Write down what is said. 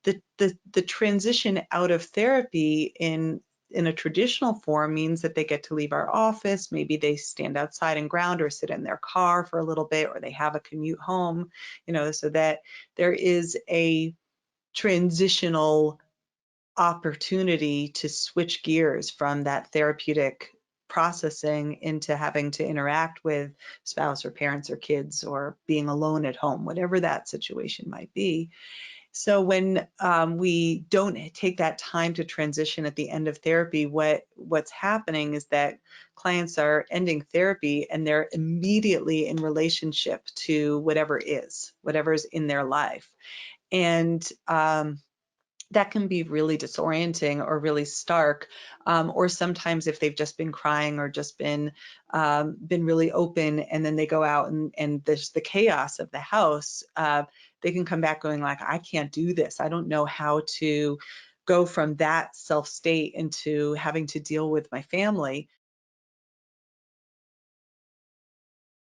the transition out of therapy in a traditional form means that they get to leave our office. Maybe they stand outside and ground or sit in their car for a little bit, or they have a commute home, so that there is a transitional opportunity to switch gears from that therapeutic processing into having to interact with spouse or parents or kids or being alone at home, whatever that situation might be. So when we don't take that time to transition at the end of therapy, what's happening is that clients are ending therapy and they're immediately in relationship to whatever's in their life. And that can be really disorienting or really stark, or sometimes if they've just been crying or just been really open, and then they go out and there's the chaos of the house, they can come back going like, I can't do this. I don't know how to go from that self state into having to deal with my family.